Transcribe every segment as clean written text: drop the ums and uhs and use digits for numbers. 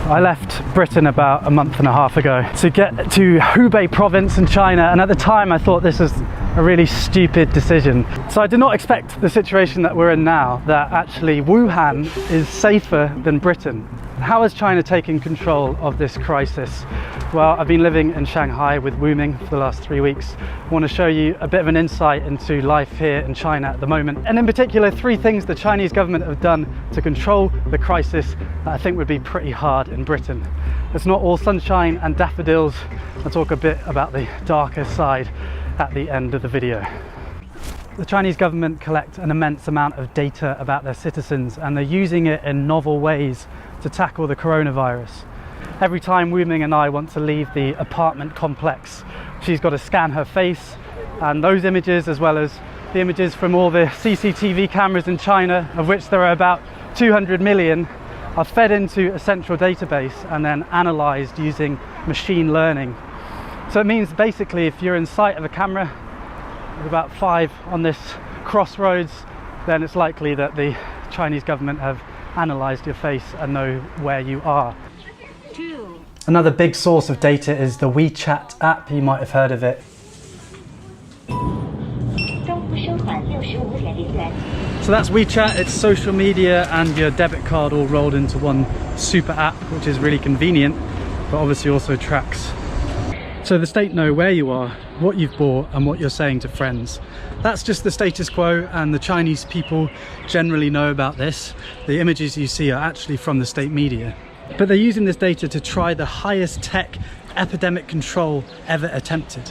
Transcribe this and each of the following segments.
I left Britain about a month and a half ago to get to Hubei province in China, and at the time I thought this was a really stupid decision. So I did not expect the situation that we're in now, that actually Wuhan is safer than Britain. How has China taken control of this crisis? Well, I've been living in Shanghai with Wuming for the last 3 weeks. I want to show you a bit of an insight into life here in China at the moment, and in particular 3 things the Chinese government have done to control the crisis that I think would be pretty hard in Britain. It's not all sunshine and daffodils. I'll talk a bit about the darker side at the end of the video. The Chinese government collect an immense amount of data about their citizens, and they're using it in novel ways to tackle the coronavirus. Every time Wuming and I want to leave the apartment complex, she's got to scan her face, and those images, as well as the images from all the CCTV cameras in China, of which there are about 200 million, are fed into a central database and then analysed using machine learning. So it means basically if you're in sight of a camera with about 5 on this crossroads, then it's likely that the Chinese government have analysed your face and know where you are. Another big source of data is the WeChat app. You might have heard of it. So that's WeChat. It's social media and your debit card all rolled into one super app, which is really convenient, but obviously also tracks. So the state know where you are, what you've bought, and what you're saying to friends. That's just the status quo, and the Chinese people generally know about this. The images you see are actually from the state media. But they're using this data to try the highest tech epidemic control ever attempted.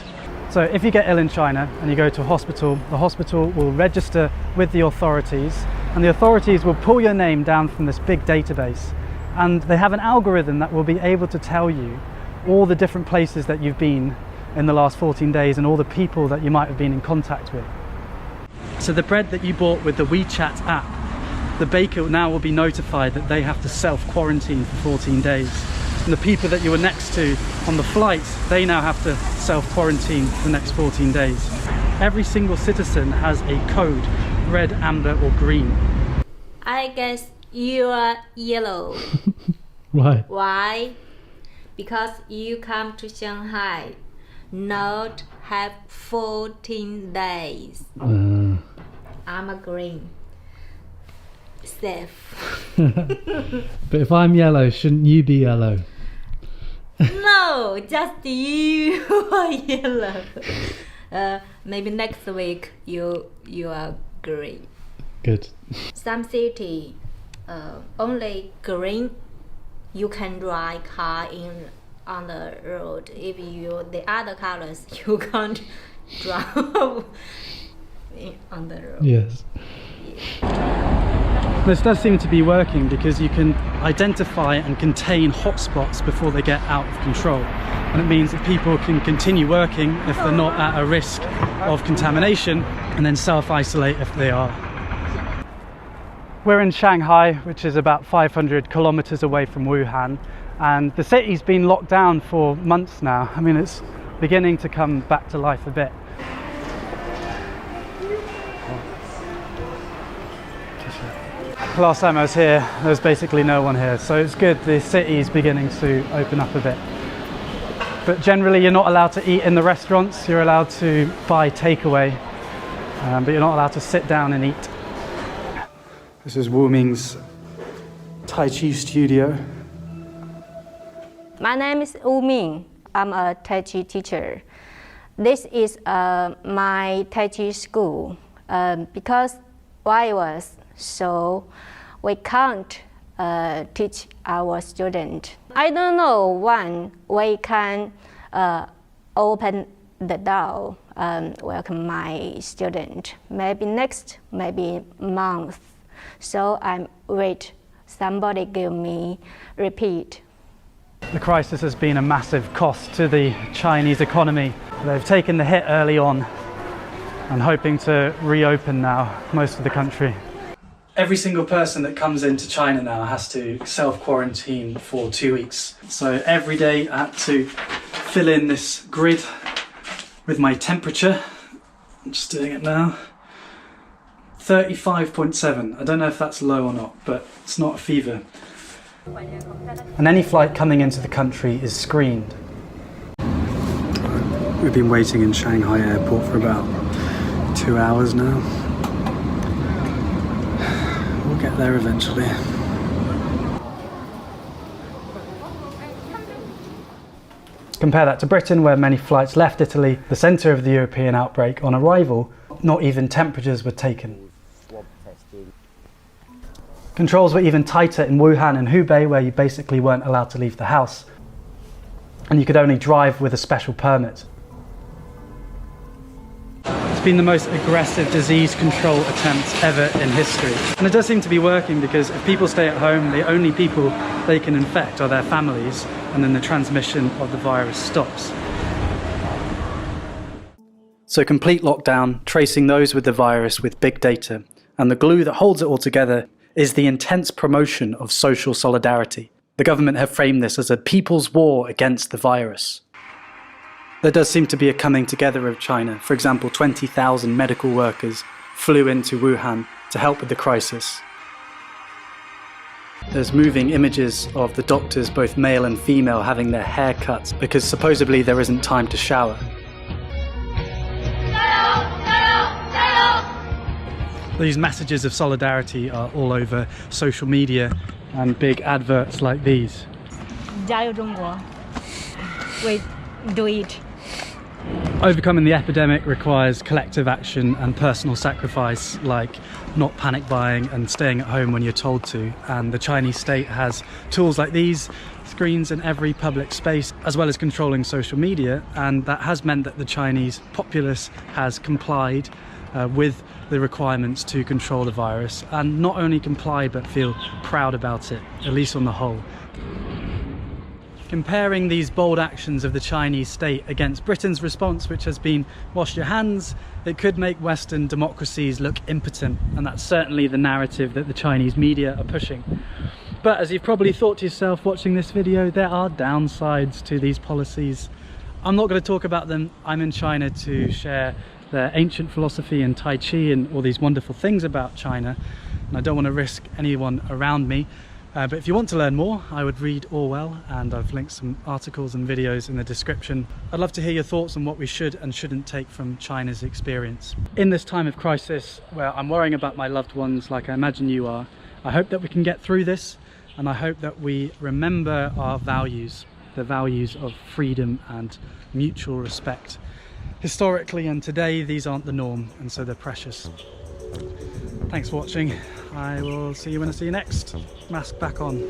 So if you get ill in China and you go to a hospital, the hospital will register with the authorities, and the authorities will pull your name down from this big database. And they have an algorithm that will be able to tell you all the different places that you've been in the last 14 days and all the people that you might have been in contact with. So the bread that you bought with the WeChat app, the baker now will be notified that they have to self-quarantine for 14 days. And the people that you were next to on the flight, they now have to self-quarantine for the next 14 days. Every single citizen has a code, red, amber or green. I guess you are yellow. Why? Why? Because you come to Shanghai, not have 14 days. I'm a green. Safe. But if I'm yellow, shouldn't you be yellow? No, just you are yellow. Maybe next week you are green. Good. Some city only green. You can drive car on the road. If the other colors you can't drive on the road. Yes. This does seem to be working because you can identify and contain hotspots before they get out of control. And it means that people can continue working if they're not at a risk of contamination, and then self-isolate if they are. We're in Shanghai, which is about 500 kilometers away from Wuhan, and the city's been locked down for months now. I mean, it's beginning to come back to life a bit. Last time I was here, there was basically no one here, so it's good the city's beginning to open up a bit. But generally you're not allowed to eat in the restaurants, you're allowed to buy takeaway, but you're not allowed to sit down and eat. This is Wuming's Tai Chi studio. My name is Wuming. I'm a Tai Chi teacher. This is my Tai Chi school because virus, so we can't teach our student. I don't know when we can open the door and welcome my student. Maybe next, maybe month. So I'm wait. Somebody give me repeat. The crisis has been a massive cost to the Chinese economy. They've taken the hit early on and hoping to reopen now most of the country. Every single person that comes into China now has to self-quarantine for 2 weeks. So every day I had to fill in this grid with my temperature. I'm just doing it now. 35.7. I don't know if that's low or not, but it's not a fever. And any flight coming into the country is screened. We've been waiting in Shanghai airport for about 2 hours now. We'll get there eventually. Compare that to Britain, where many flights left Italy, the centre of the European outbreak. On arrival, not even temperatures were taken. Controls were even tighter in Wuhan and Hubei, where you basically weren't allowed to leave the house, and you could only drive with a special permit. It's been the most aggressive disease control attempt ever in history. And it does seem to be working, because if people stay at home, the only people they can infect are their families, and then the transmission of the virus stops. So complete lockdown, tracing those with the virus with big data, and the glue that holds it all together is the intense promotion of social solidarity. The government have framed this as a people's war against the virus. There does seem to be a coming together of China. For example, 20,000 medical workers flew into Wuhan to help with the crisis. There's moving images of the doctors, both male and female, having their hair cut because supposedly there isn't time to shower. These messages of solidarity are all over social media and big adverts like these. 加油中国 We do it. Overcoming the epidemic requires collective action and personal sacrifice, like not panic buying and staying at home when you're told to. And the Chinese state has tools like these, screens in every public space, as well as controlling social media, and that has meant that the Chinese populace has complied with the requirements to control the virus, and not only comply but feel proud about it, at least on the whole. Comparing these bold actions of the Chinese state against Britain's response, which has been wash your hands, it could make Western democracies look impotent, and that's certainly the narrative that the Chinese media are pushing. But as you've probably thought to yourself watching this video, there are downsides to these policies. I'm not going to talk about them. I'm in China to share their ancient philosophy and Tai Chi and all these wonderful things about China, and I don't want to risk anyone around me. But if you want to learn more, I would read Orwell, and I've linked some articles and videos in the description. I'd love to hear your thoughts on what we should and shouldn't take from China's experience. In this time of crisis, where I'm worrying about my loved ones like I imagine you are, I hope that we can get through this, and I hope that we remember our values, the values of freedom and mutual respect. Historically and today, these aren't the norm, and so they're precious. Thanks for watching. I will see you when I see you next. Mask back on.